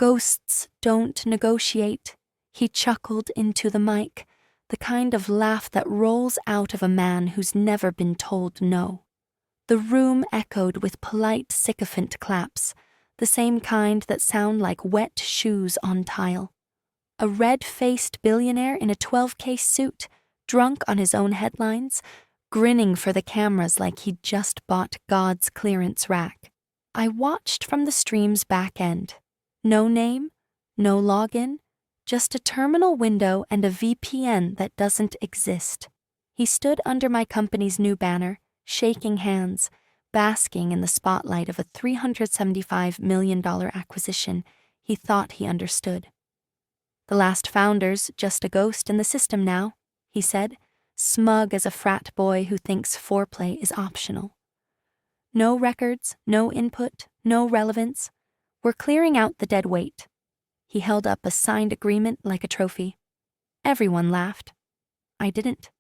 Ghosts don't negotiate. He chuckled into the mic, the kind of laugh that rolls out of a man who's never been told no. The room echoed with polite sycophant claps, the same kind that sound like wet shoes on tile. A red-faced billionaire in a 12-case suit, drunk on his own headlines, grinning for the cameras like he'd just bought God's clearance rack. I watched from the stream's back end. No name, no login, just a terminal window and a VPN that doesn't exist. He stood under my company's new banner, shaking hands, basking in the spotlight of a $375 million acquisition he thought he understood. The last founder's just a ghost in the system now, he said, smug as a frat boy who thinks foreplay is optional. No records, no input, no relevance. We're clearing out the dead weight. He held up a signed agreement like a trophy. Everyone laughed. I didn't.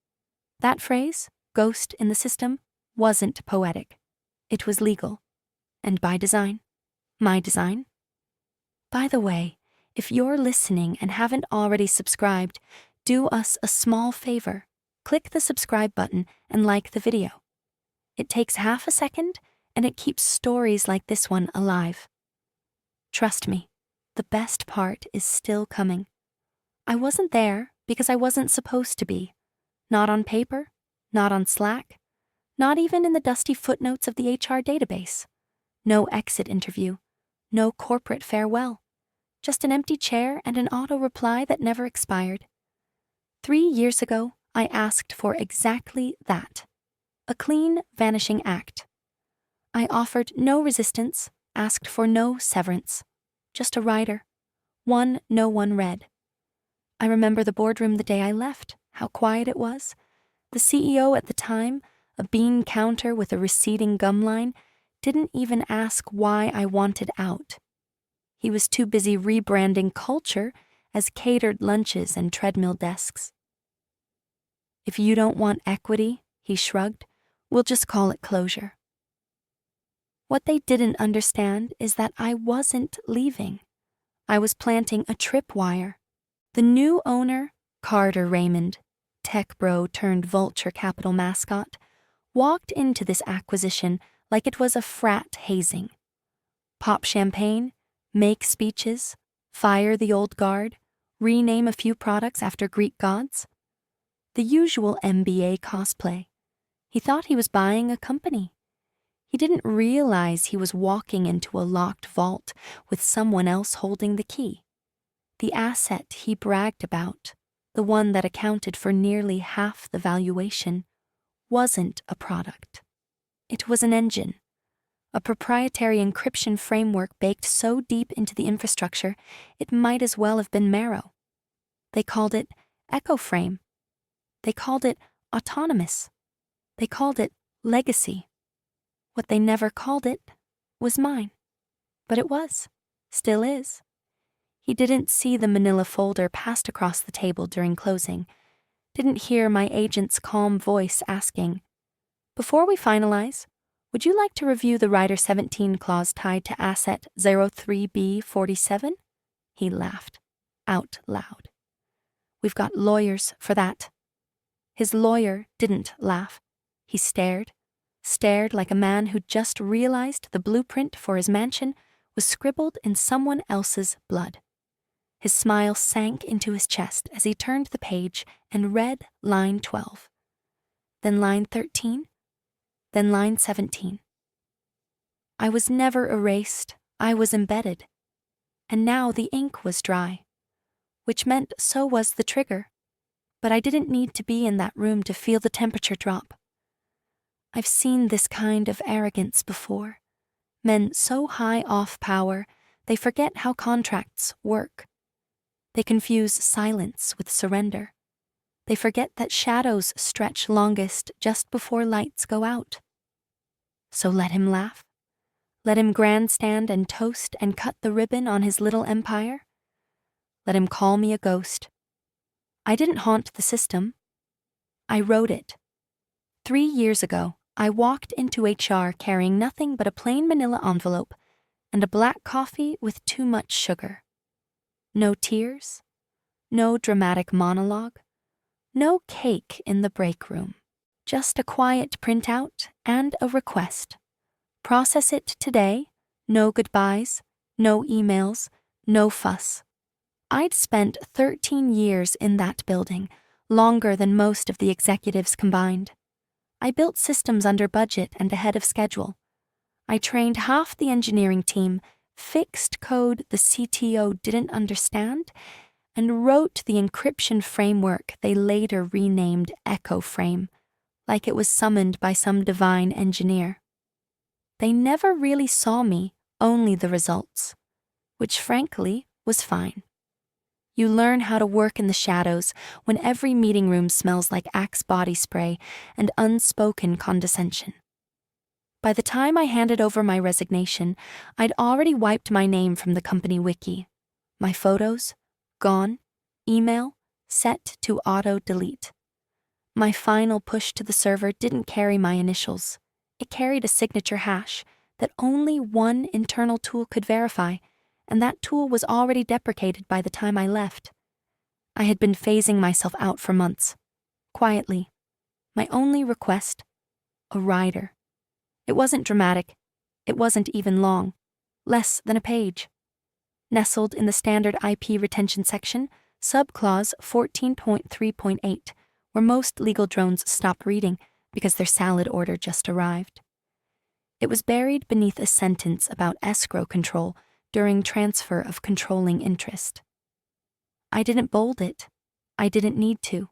That phrase, ghost in the system, wasn't poetic. It was legal. And by design. My design. By the way, if you're listening and haven't already subscribed, do us a small favor. Click the subscribe button and like the video. It takes half a second, and it keeps stories like this one alive. Trust me, the best part is still coming. I wasn't there because I wasn't supposed to be. Not on paper, not on Slack, not even in the dusty footnotes of the HR database. No exit interview, no corporate farewell. Just an empty chair and an auto-reply that never expired. 3 years ago, I asked for exactly that. A clean, vanishing act. I offered no resistance, asked for no severance. Just a rider. One no one read. I remember the boardroom the day I left, how quiet it was. The CEO at the time, a bean counter with a receding gum line, didn't even ask why I wanted out. He was too busy rebranding culture as catered lunches and treadmill desks. If you don't want equity, he shrugged, we'll just call it closure. What they didn't understand is that I wasn't leaving. I was planting a tripwire. The new owner, Carter Raymond, tech bro turned vulture capital mascot, walked into this acquisition like it was a frat hazing. Pop champagne, make speeches, fire the old guard, rename a few products after Greek gods. The usual MBA cosplay. He thought he was buying a company. He didn't realize he was walking into a locked vault with someone else holding the key. The asset he bragged about, the one that accounted for nearly half the valuation, wasn't a product. It was an engine, a proprietary encryption framework baked so deep into the infrastructure it might as well have been marrow. They called it EchoFrame. They called it autonomous. They called it legacy. What they never called it was mine. But it was, still is. He didn't see the manila folder passed across the table during closing, didn't hear my agent's calm voice asking, "Before we finalize, would you like to review the Rider 17 clause tied to asset 03B47? He laughed, out loud. "We've got lawyers for that." His lawyer didn't laugh. He stared like a man who'd just realized the blueprint for his mansion was scribbled in someone else's blood. His smile sank into his chest as he turned the page and read line 12. Then line 13. Then line 17. I was never erased. I was embedded. And now the ink was dry, which meant so was the trigger. But I didn't need to be in that room to feel the temperature drop. I've seen this kind of arrogance before. Men so high off power, they forget how contracts work. They confuse silence with surrender. They forget that shadows stretch longest just before lights go out. So let him laugh. Let him grandstand and toast and cut the ribbon on his little empire. Let him call me a ghost. I didn't haunt the system. I wrote it. 3 years ago, I walked into HR carrying nothing but a plain manila envelope and a black coffee with too much sugar. No tears, no dramatic monologue, no cake in the break room. Just a quiet printout and a request. Process it today, no goodbyes, no emails, no fuss. I'd spent 13 years in that building, longer than most of the executives combined. I built systems under budget and ahead of schedule. I trained half the engineering team, fixed code the CTO didn't understand, and wrote the encryption framework they later renamed EchoFrame, like it was summoned by some divine engineer. They never really saw me, only the results, which frankly was fine. You learn how to work in the shadows when every meeting room smells like Axe body spray and unspoken condescension. By the time I handed over my resignation, I'd already wiped my name from the company wiki. My photos, gone, email, set to auto-delete. My final push to the server didn't carry my initials. It carried a signature hash that only one internal tool could verify, and that tool was already deprecated by the time I left. I had been phasing myself out for months. Quietly. My only request? A rider. It wasn't dramatic. It wasn't even long. Less than a page. Nestled in the standard IP retention section, subclause 14.3.8, where most legal drones stop reading because their salad order just arrived. It was buried beneath a sentence about escrow control during transfer of controlling interest. I didn't bold it. I didn't need to.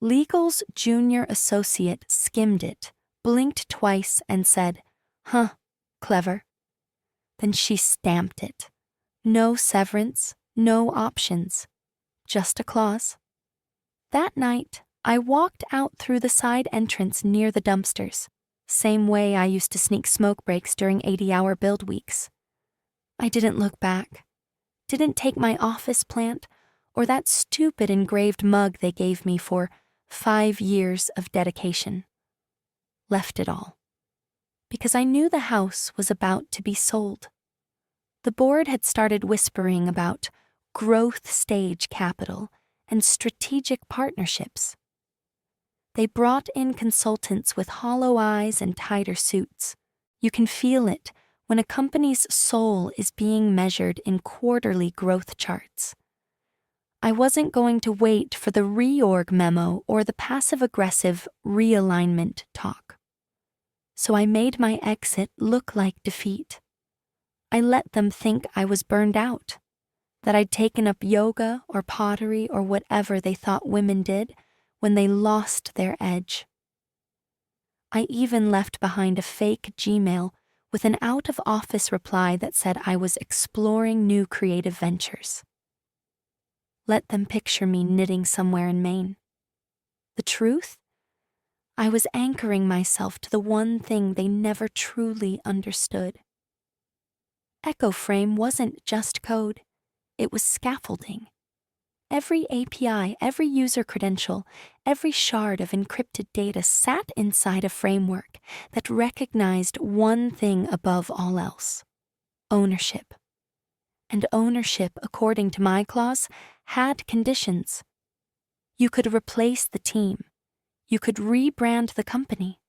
Legal's junior associate skimmed it, blinked twice, and said, "Huh, clever." Then she stamped it. No severance, no options. Just a clause. That night, I walked out through the side entrance near the dumpsters, same way I used to sneak smoke breaks during 80-hour build weeks. I didn't look back, didn't take my office plant or that stupid engraved mug they gave me for 5 years of dedication. Left it all. Because I knew the house was about to be sold. The board had started whispering about growth stage capital and strategic partnerships. They brought in consultants with hollow eyes and tighter suits. You can feel it when a company's soul is being measured in quarterly growth charts. I wasn't going to wait for the reorg memo or the passive-aggressive realignment talk. So I made my exit look like defeat. I let them think I was burned out, that I'd taken up yoga or pottery or whatever they thought women did when they lost their edge. I even left behind a fake Gmail with an out-of-office reply that said I was exploring new creative ventures. Let them picture me knitting somewhere in Maine. The truth? I was anchoring myself to the one thing they never truly understood. EchoFrame wasn't just code. It was scaffolding. Every API, every user credential, every shard of encrypted data sat inside a framework that recognized one thing above all else: ownership. And ownership, according to my clause, had conditions. You could replace the team. You could rebrand the company.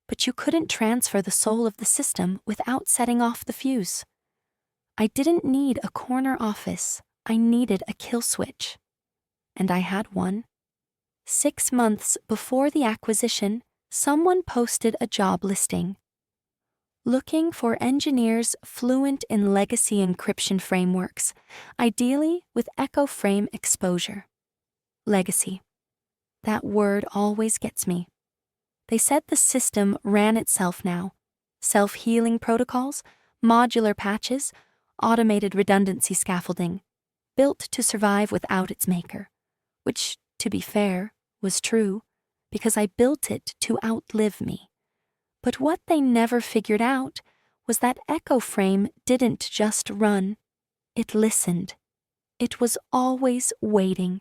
But you couldn't transfer the soul of the system without setting off the fuse. I didn't need a corner office. I needed a kill switch. And I had one. 6 months before the acquisition, someone posted a job listing. Looking for engineers fluent in legacy encryption frameworks, ideally with EchoFrame exposure. Legacy. That word always gets me. They said the system ran itself now. Self-healing protocols, modular patches, automated redundancy scaffolding, built to survive without its maker, which, to be fair, was true, because I built it to outlive me. But what they never figured out was that EchoFrame didn't just run. It listened. It was always waiting.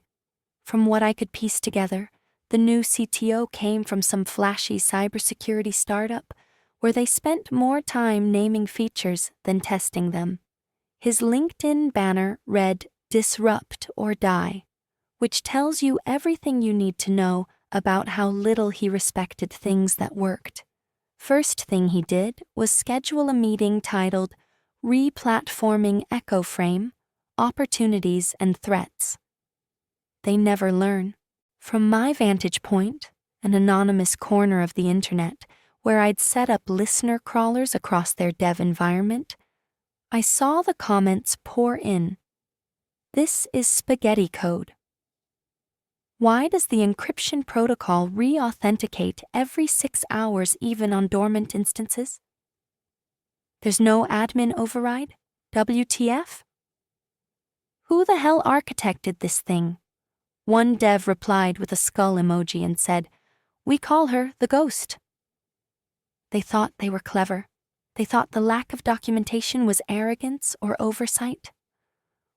From what I could piece together, the new CTO came from some flashy cybersecurity startup where they spent more time naming features than testing them. His LinkedIn banner read Disrupt or Die, which tells you everything you need to know about how little he respected things that worked. First thing he did was schedule a meeting titled Replatforming Echo Frame, Opportunities and Threats. They never learn. From my vantage point, an anonymous corner of the internet where I'd set up listener crawlers across their dev environment, I saw the comments pour in. This is spaghetti code. Why does the encryption protocol re-authenticate every 6 hours even on dormant instances? There's no admin override? WTF? Who the hell architected this thing? One dev replied with a skull emoji and said, "We call her the Ghost." They thought they were clever. They thought the lack of documentation was arrogance or oversight.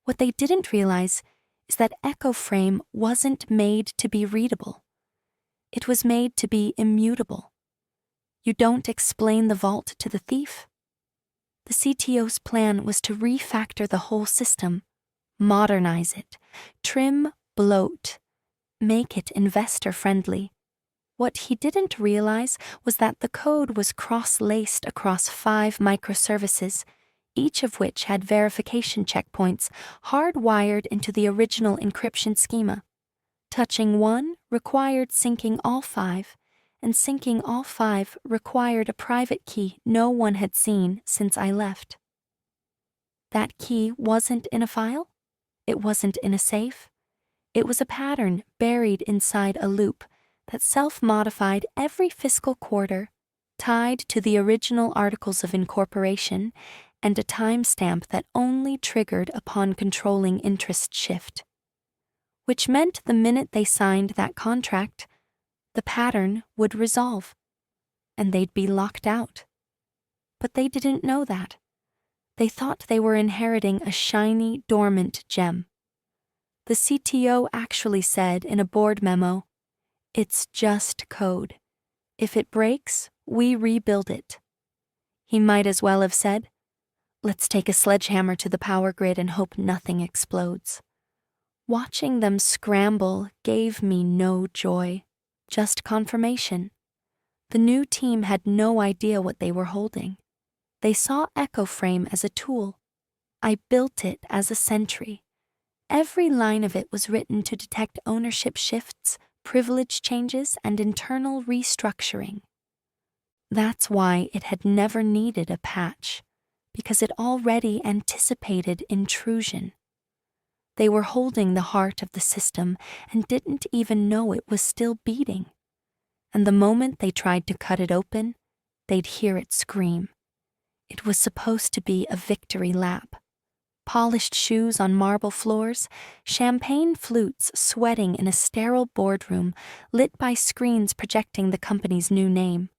What they didn't realize is that Echo Frame wasn't made to be readable. It was made to be immutable. You don't explain the vault to the thief. The CTO's plan was to refactor the whole system, modernize it, trim, bloat, make it investor-friendly. What he didn't realize was that the code was cross-laced across 5 microservices, each of which had verification checkpoints hardwired into the original encryption schema. Touching one required syncing all 5, and syncing all 5 required a private key no one had seen since I left. That key wasn't in a file. It wasn't in a safe. It was a pattern buried inside a loop that self-modified every fiscal quarter, tied to the original articles of incorporation, and a timestamp that only triggered upon controlling interest shift. Which meant the minute they signed that contract, the pattern would resolve, and they'd be locked out. But they didn't know that. They thought they were inheriting a shiny, dormant gem. The CTO actually said in a board memo, "It's just code. If it breaks, we rebuild it." He might as well have said, "Let's take a sledgehammer to the power grid and hope nothing explodes." Watching them scramble gave me no joy, just confirmation. The new team had no idea what they were holding. They saw Echo Frame as a tool. I built it as a sentry. Every line of it was written to detect ownership shifts, privilege changes, and internal restructuring. That's why it had never needed a patch, because it already anticipated intrusion. They were holding the heart of the system and didn't even know it was still beating. And the moment they tried to cut it open, they'd hear it scream. It was supposed to be a victory lap. Polished shoes on marble floors, champagne flutes sweating in a sterile boardroom lit by screens projecting the company's new name.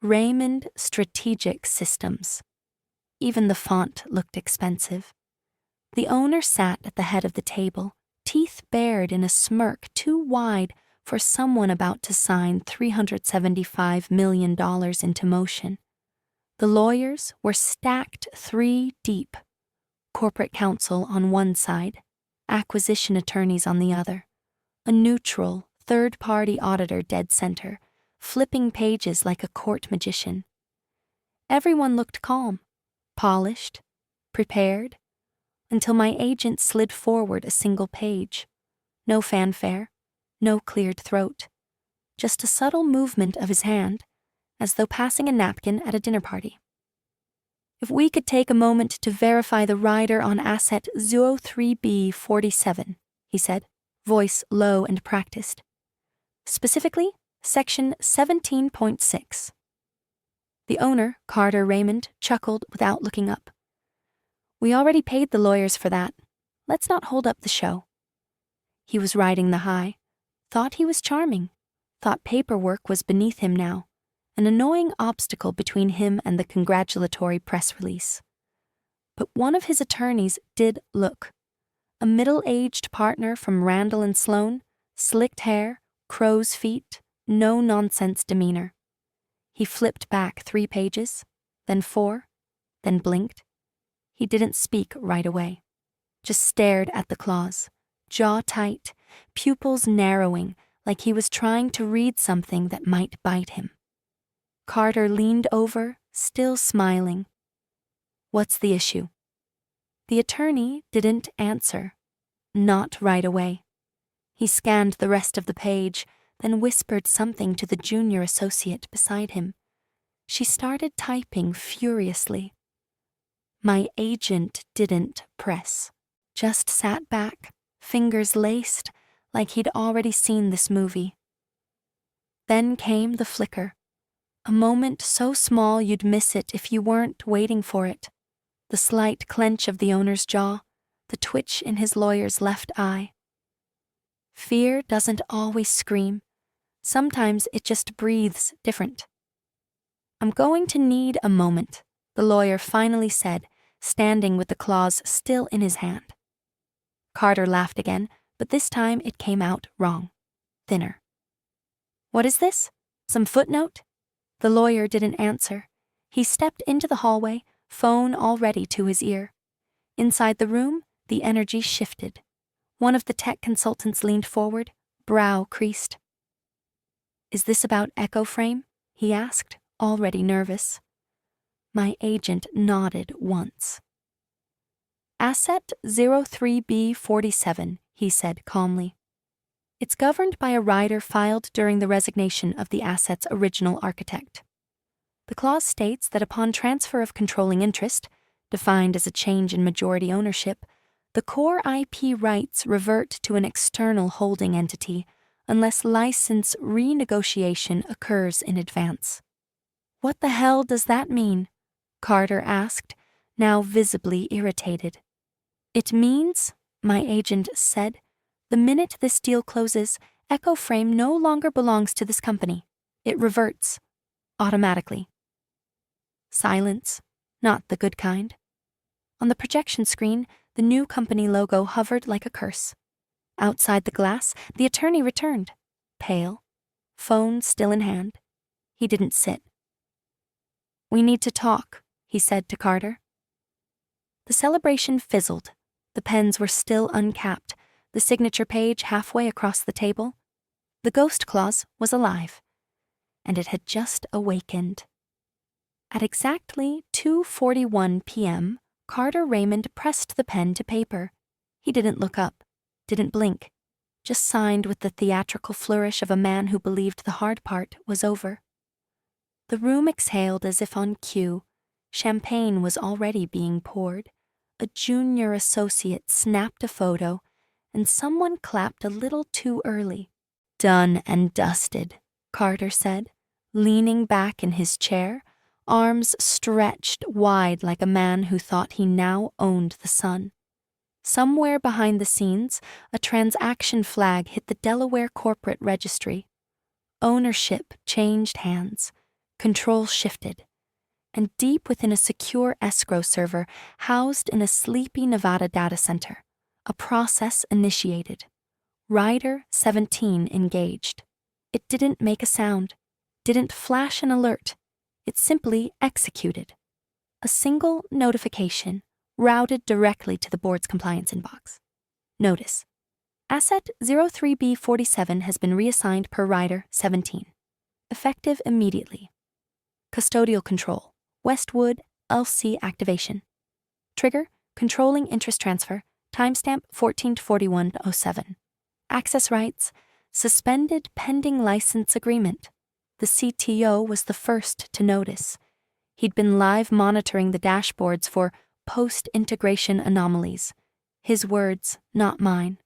Raymond Strategic Systems. Even the font looked expensive. The owner sat at the head of the table, teeth bared in a smirk too wide for someone about to sign $375 million into motion. The lawyers were stacked 3 deep. Corporate counsel on one side, acquisition attorneys on the other, a neutral, third-party auditor dead center, flipping pages like a court magician. Everyone looked calm, polished, prepared, until my agent slid forward a single page. No fanfare, no cleared throat, just a subtle movement of his hand, as though passing a napkin at a dinner party. "If we could take a moment to verify the rider on asset 03B47, he said, voice low and practiced. Specifically, section 17.6. The owner, Carter Raymond, chuckled without looking up. "We already paid the lawyers for that. Let's not hold up the show." He was riding the high, thought he was charming, thought paperwork was beneath him now, an annoying obstacle between him and the congratulatory press release. But one of his attorneys did look. A middle-aged partner from Randall and Sloan, slicked hair, crow's feet, no-nonsense demeanor. He flipped back 3 pages, then 4, then blinked. He didn't speak right away. just stared at the claws, jaw tight, pupils narrowing like he was trying to read something that might bite him. Carter leaned over, still smiling. "What's the issue?" The attorney didn't answer. Not right away. He scanned the rest of the page, then whispered something to the junior associate beside him. She started typing furiously. My agent didn't press, just sat back, fingers laced, like he'd already seen this movie. Then came the flicker, a moment so small you'd miss it if you weren't waiting for it. The slight clench of the owner's jaw, the twitch in his lawyer's left eye. Fear doesn't always scream. Sometimes it just breathes different. "I'm going to need a moment," the lawyer finally said, standing with the claws still in his hand. Carter laughed again, but this time it came out wrong, thinner. "What is this? Some footnote?" The lawyer didn't answer. He stepped into the hallway, phone already to his ear. Inside the room, the energy shifted. One of the tech consultants leaned forward, brow creased. "Is this about Echo Frame?" he asked, already nervous. My agent nodded once. "Asset 03B47, he said calmly. "It's governed by a rider filed during the resignation of the asset's original architect. The clause states that upon transfer of controlling interest, defined as a change in majority ownership, the core IP rights revert to an external holding entity unless license renegotiation occurs in advance." "What the hell does that mean?" Carter asked, now visibly irritated. "It means," my agent said, "the minute this deal closes, Echo Frame no longer belongs to this company. It reverts. Automatically." Silence, not the good kind. On the projection screen, the new company logo hovered like a curse. Outside the glass, the attorney returned, pale, phone still in hand. He didn't sit. "We need to talk," he said to Carter. The celebration fizzled. The pens were still uncapped, the signature page halfway across the table. The ghost clause was alive, and it had just awakened. At exactly 2:41 p.m., Carter Raymond pressed the pen to paper. He didn't look up, didn't blink, just signed with the theatrical flourish of a man who believed the hard part was over. The room exhaled as if on cue. Champagne was already being poured. A junior associate snapped a photo, and someone clapped a little too early. "Done and dusted," Carter said, leaning back in his chair, arms stretched wide like a man who thought he now owned the sun. Somewhere behind the scenes, a transaction flag hit the Delaware corporate registry. Ownership changed hands. Control shifted. And deep within a secure escrow server housed in a sleepy Nevada data center, a process initiated. Rider 17 engaged. It didn't make a sound, didn't flash an alert. It simply executed. A single notification routed directly to the board's compliance inbox. Notice: Asset 03B47 has been reassigned per Rider 17. Effective immediately. Custodial control. Westwood LC activation. Trigger: controlling interest transfer. Timestamp 14-41-07. Access rights: suspended pending license agreement. The CTO was the first to notice. He'd been live monitoring the dashboards for post-integration anomalies. His words, not mine.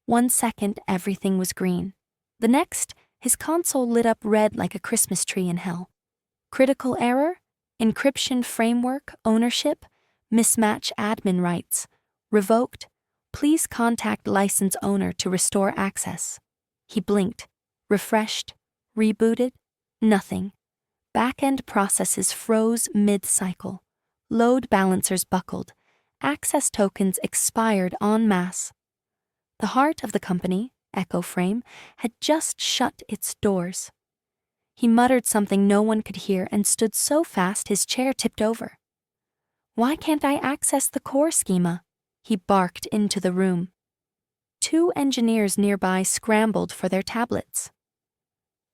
1 second, everything was green. The next, his console lit up red like a Christmas tree in hell. Critical error? Encryption framework, ownership, mismatch admin rights. Revoked. Please contact license owner to restore access. He blinked, refreshed, rebooted. Nothing. Back-end processes froze mid-cycle. Load balancers buckled. Access tokens expired en masse. The heart of the company, Echo Frame, had just shut its doors. He muttered something no one could hear and stood so fast his chair tipped over. "Why can't I access the core schema?" He barked into the room. 2 engineers nearby scrambled for their tablets.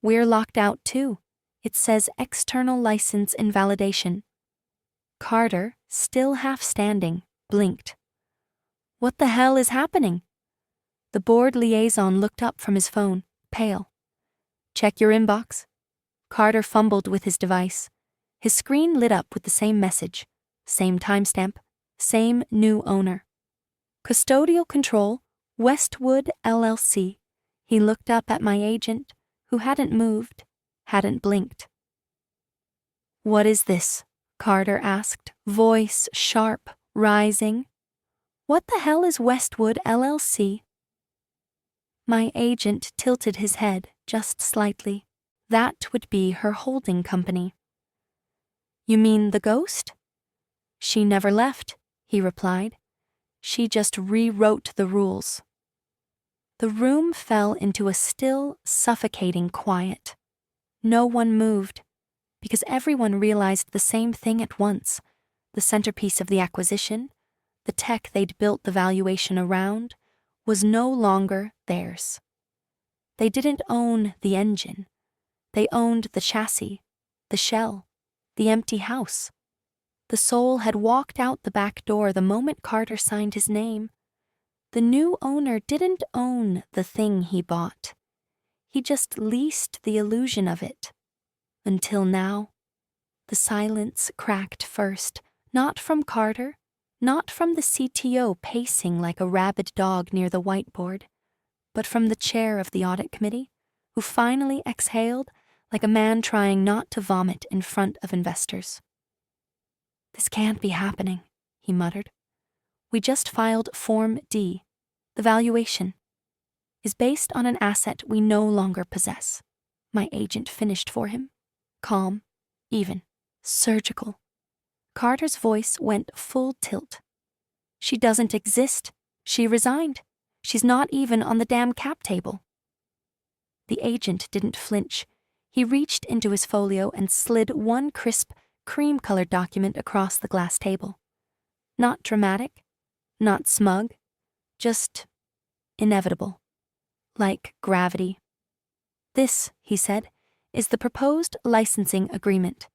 "We're locked out too. It says external license invalidation." Carter, still half standing, blinked. "What the hell is happening?" The board liaison looked up from his phone, pale. "Check your inbox." Carter fumbled with his device. His screen lit up with the same message, same timestamp, same new owner. "Custodial Control, Westwood LLC." He looked up at my agent, who hadn't moved, hadn't blinked. "What is this?" Carter asked, voice sharp, rising. "What the hell is Westwood LLC?" My agent tilted his head just slightly. That would be her holding company. "You mean the ghost?" "She never left," he replied. "She just rewrote the rules." The room fell into a still, suffocating quiet. No one moved, because everyone realized the same thing at once. The centerpiece of the acquisition, the tech they'd built the valuation around, was no longer theirs. They didn't own the engine. They owned the chassis, the shell, the empty house. The soul had walked out the back door the moment Carter signed his name. The new owner didn't own the thing he bought. He just leased the illusion of it. Until now. The silence cracked first, not from Carter, not from the CTO pacing like a rabid dog near the whiteboard, but from the chair of the audit committee, who finally exhaled like a man trying not to vomit in front of investors. "This can't be happening," he muttered. "We just filed Form D. The valuation is based on an asset we no longer possess." My agent finished for him. Calm, even, surgical. Carter's voice went full tilt. "She doesn't exist. She resigned. She's not even on the damn cap table." The agent didn't flinch. He reached into his folio and slid one crisp, cream-colored document across the glass table. Not dramatic, not smug, just inevitable. Like gravity. "This," he said, "is the proposed licensing agreement.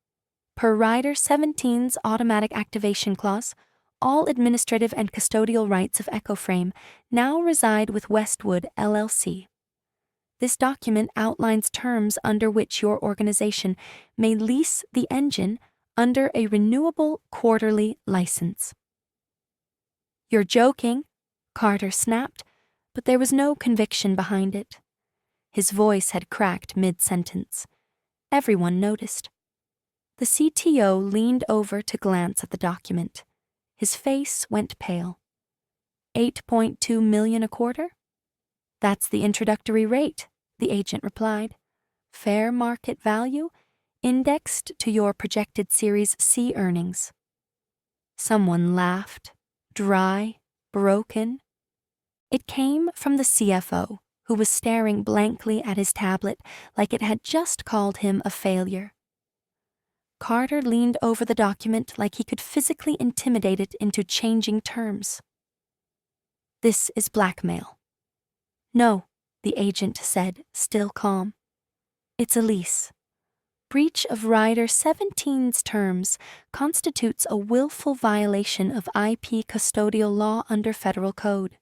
Per Rider 17's automatic activation clause, all administrative and custodial rights of EchoFrame now reside with Westwood LLC. This document outlines terms under which your organization may lease the engine under a renewable quarterly license." "You're joking," Carter snapped, but there was no conviction behind it. His voice had cracked mid-sentence. Everyone noticed. The CTO leaned over to glance at the document. His face went pale. 8.2 million a quarter? "That's the introductory rate," the agent replied. "Fair market value, indexed to your projected Series C earnings." Someone laughed, dry, broken. It came from the CFO, who was staring blankly at his tablet like it had just called him a failure. Carter leaned over the document like he could physically intimidate it into changing terms. "This is blackmail." "No," the agent said, still calm. "It's a lease. Breach of Rider 17's terms constitutes a willful violation of IP custodial law under federal code,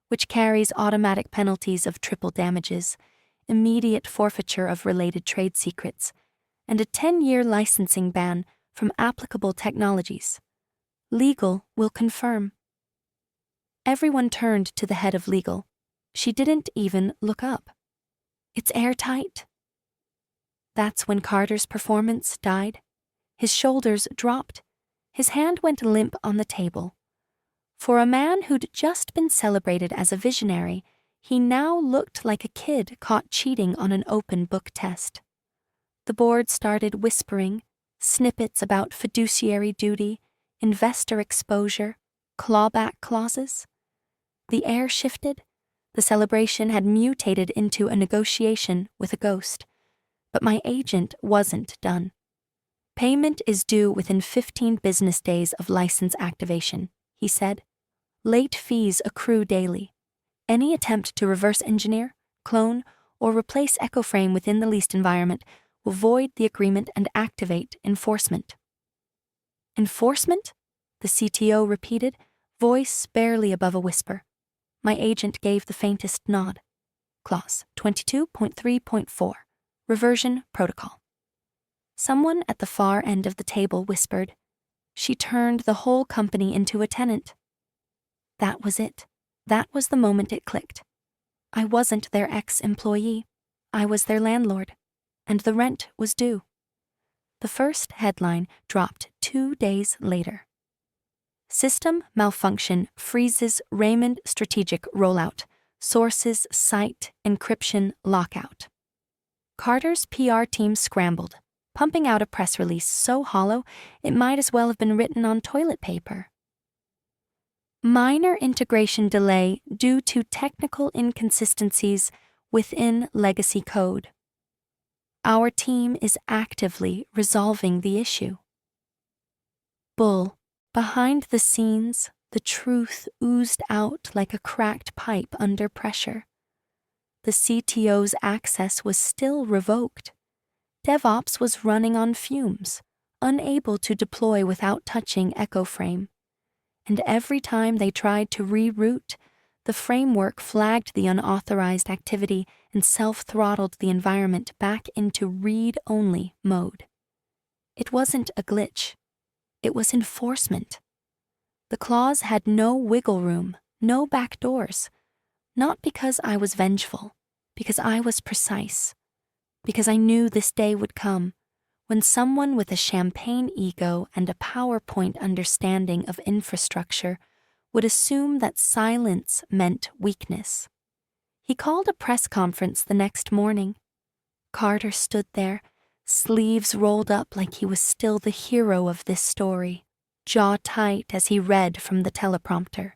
which carries automatic penalties of triple damages, immediate forfeiture of related trade secrets, and a 10-year licensing ban from applicable technologies. Legal will confirm." Everyone turned to the head of legal. She didn't even look up. "It's airtight." That's when Carter's performance died. His shoulders dropped. His hand went limp on the table. For a man who'd just been celebrated as a visionary, he now looked like a kid caught cheating on an open book test. The board started whispering, snippets about fiduciary duty, investor exposure, clawback clauses. The air shifted. The celebration had mutated into a negotiation with a ghost. But my agent wasn't done. "Payment is due within 15 business days of license activation," he said. Late fees accrue daily. Any attempt to reverse engineer, clone, or replace EchoFrame within the leased environment will void the agreement and activate enforcement. Enforcement? The CTO repeated, voice barely above a whisper. My agent gave the faintest nod. Clause 22.3.4, Reversion Protocol. Someone at the far end of the table whispered, she turned the whole company into a tenant. That was it. That was the moment it clicked. I wasn't their ex-employee. I was their landlord. And the rent was due. The first headline dropped 2 days later. System malfunction freezes Raymond strategic rollout. Sources cite encryption lockout. Carter's PR team scrambled, pumping out a press release so hollow it might as well have been written on toilet paper. Minor integration delay due to technical inconsistencies within legacy code. Our team is actively resolving the issue. Bull. Behind the scenes, the truth oozed out like a cracked pipe under pressure. The CTO's access was still revoked. DevOps was running on fumes, unable to deploy without touching EchoFrame. And every time they tried to reroute, the framework flagged the unauthorized activity and self-throttled the environment back into read-only mode. It wasn't a glitch. It was enforcement. The clause had no wiggle room, no back doors. Not because I was vengeful, because I was precise. Because I knew this day would come, when someone with a champagne ego and a PowerPoint understanding of infrastructure would assume that silence meant weakness. He called a press conference the next morning. Carter stood there, sleeves rolled up like he was still the hero of this story, jaw tight as he read from the teleprompter.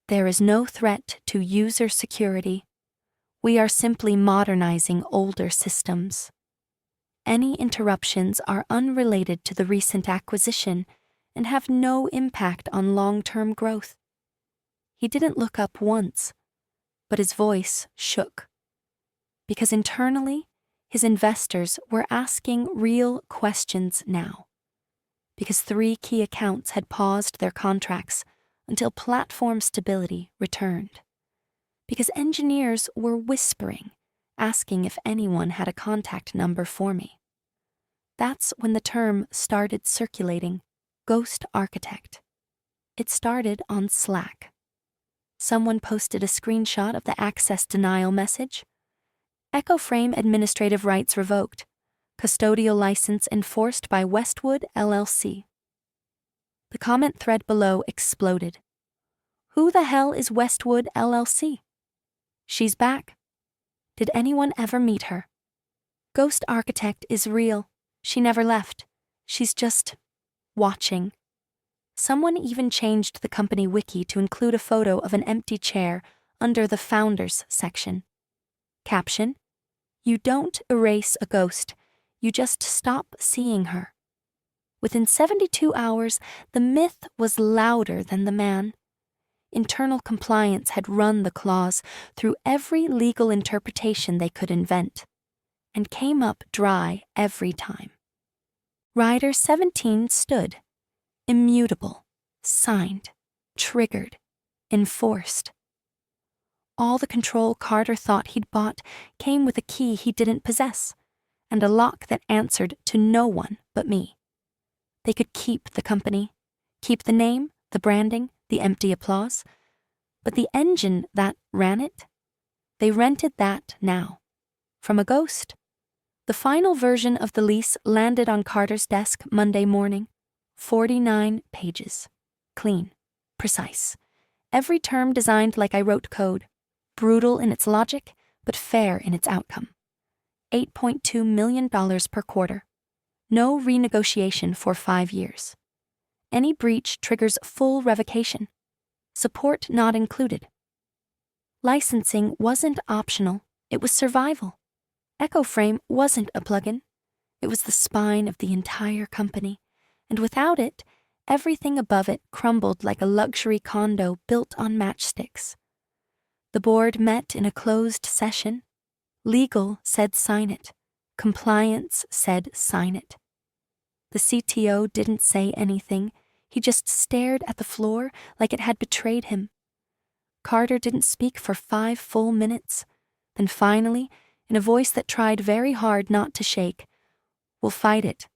There is no threat to user security. We are simply modernizing older systems. Any interruptions are unrelated to the recent acquisition and have no impact on long-term growth. He didn't look up once, but his voice shook. Because internally, his investors were asking real questions now. Because 3 key accounts had paused their contracts until platform stability returned. Because engineers were whispering, asking if anyone had a contact number for me. That's when the term started circulating, Ghost Architect. It started on Slack. Someone posted a screenshot of the access denial message. EchoFrame administrative rights revoked. Custodial license enforced by Westwood LLC. The comment thread below exploded. Who the hell is Westwood LLC? She's back. Did anyone ever meet her? Ghost Architect is real. She never left. She's just watching. Someone even changed the company wiki to include a photo of an empty chair under the Founders section. Caption: You don't erase a ghost, you just stop seeing her. Within 72 hours, the myth was louder than the man. Internal compliance had run the clause through every legal interpretation they could invent, and came up dry every time. Rider 17 stood, immutable, signed, triggered, enforced. All the control Carter thought he'd bought came with a key he didn't possess, and a lock that answered to no one but me. They could keep the company, keep the name, the branding, the empty applause, but the engine that ran it, they rented that now. From a ghost. The final version of the lease landed on Carter's desk Monday morning. 49 pages. Clean. Precise. Every term designed like I wrote code. Brutal in its logic, but fair in its outcome. $8.2 million per quarter. No renegotiation for 5 years. Any breach triggers full revocation. Support not included. Licensing wasn't optional, it was survival. EchoFrame wasn't a plugin. It was the spine of the entire company, and without it, Everything above it crumbled like a luxury condo built on matchsticks. The board met in a closed session. Legal said sign it. Compliance said sign it. The CTO didn't say anything. He just stared at the floor like it had betrayed him. Carter didn't speak for 5 full minutes. Then finally, in a voice that tried very hard not to shake, "We'll fight it."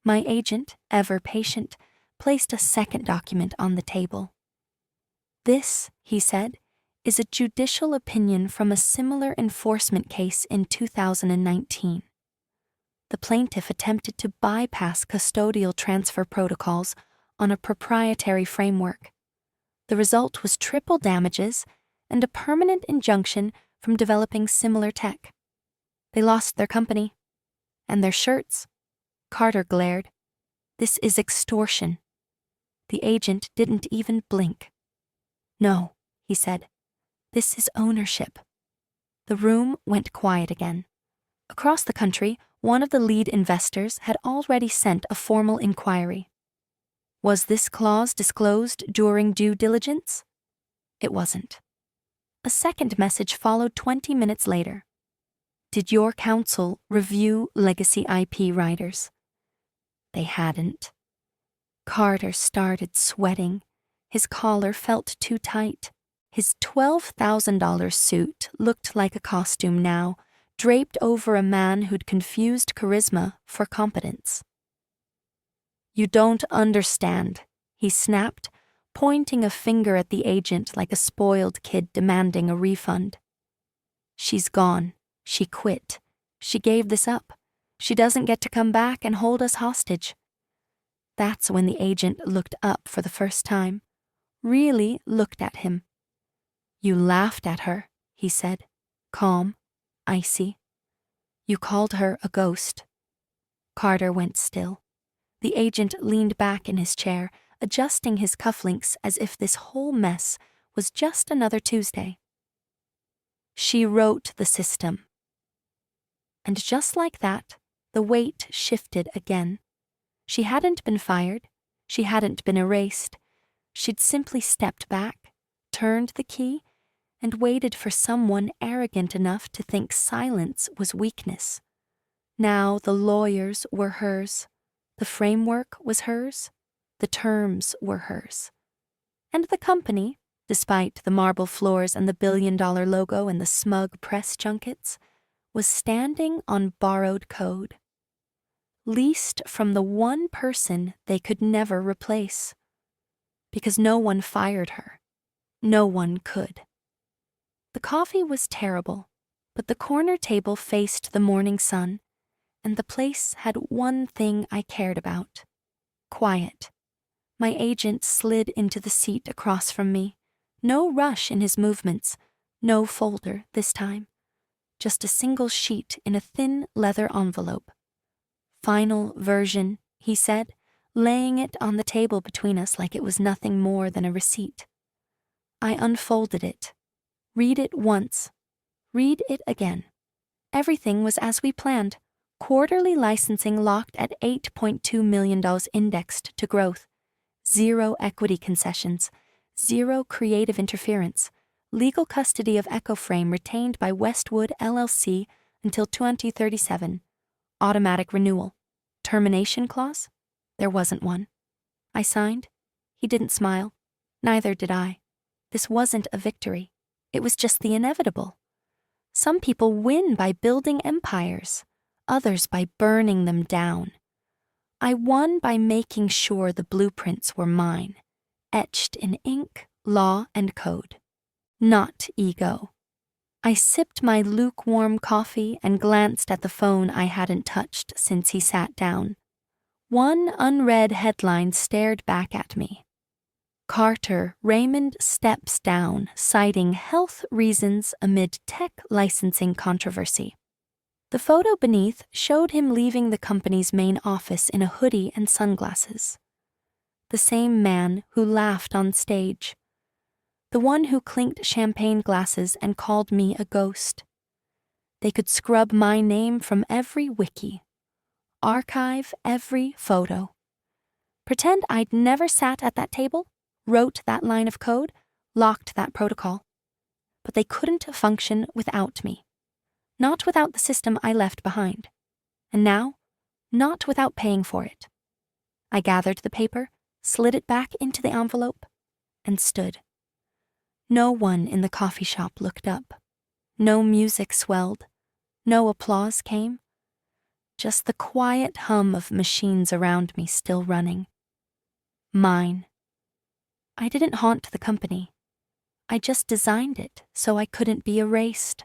My agent, ever patient, placed a second document on the table. "This," he said, "is a judicial opinion from a similar enforcement case in 2019. The plaintiff attempted to bypass custodial transfer protocols on a proprietary framework. The result was triple damages and a permanent injunction from developing similar tech. They lost their company. And their shirts." Carter glared. "This is extortion." The agent didn't even blink. "No," he said. "This is ownership." The room went quiet again. Across the country, one of the lead investors had already sent a formal inquiry. Was this clause disclosed during due diligence? It wasn't. A second message followed 20 minutes later. "Did your counsel review legacy IP riders?" They hadn't. Carter started sweating. His collar felt too tight. His $12,000 suit looked like a costume now, draped over a man who'd confused charisma for competence. "You don't understand," he snapped, pointing a finger at the agent like a spoiled kid demanding a refund. "She's gone. She quit. She gave this up. She doesn't get to come back and hold us hostage." That's when the agent looked up for the first time. Really looked at him. "You laughed at her," he said, calm, icy. "You called her a ghost." Carter went still. The agent leaned back in his chair, adjusting his cufflinks as if this whole mess was just another Tuesday. "She wrote the system." And just like that, the weight shifted again. She hadn't been fired. She hadn't been erased. She'd simply stepped back, turned the key, and waited for someone arrogant enough to think silence was weakness. Now the lawyers were hers. The framework was hers. The terms were hers. And the company, despite the marble floors and the billion-dollar logo and the smug press junkets, was standing on borrowed code. Leased from the one person they could never replace. Because no one fired her. No one could. The coffee was terrible, but the corner table faced the morning sun, and the place had one thing I cared about. Quiet. My agent slid into the seat across from me. No rush in his movements, no folder this time. Just a single sheet in a thin leather envelope. "Final version," he said, laying it on the table between us like it was nothing more than a receipt. I unfolded it. Read it once. Read it again. Everything was as we planned. Quarterly licensing locked at $8.2 million indexed to growth. 0 equity concessions. 0 creative interference. Legal custody of EchoFrame retained by Westwood LLC until 2037. Automatic renewal. Termination clause? There wasn't one. I signed. He didn't smile. Neither did I. This wasn't a victory. It was just the inevitable. Some people win by building empires, others by burning them down. I won by making sure the blueprints were mine, etched in ink, law, and code. Not ego. I sipped my lukewarm coffee and glanced at the phone I hadn't touched since he sat down. One unread headline stared back at me. Carter Raymond steps down, citing health reasons amid tech licensing controversy. The photo beneath showed him leaving the company's main office in a hoodie and sunglasses. The same man who laughed on stage. The one who clinked champagne glasses and called me a ghost. They could scrub my name from every wiki. Archive every photo. Pretend I'd never sat at that table, wrote that line of code, locked that protocol. But they couldn't function without me. Not without the system I left behind. And now, not without paying for it. I gathered the paper, slid it back into the envelope, and stood. No one in the coffee shop looked up. No music swelled. No applause came. Just the quiet hum of machines around me still running. Mine. I didn't haunt the company. I just designed it so I couldn't be erased.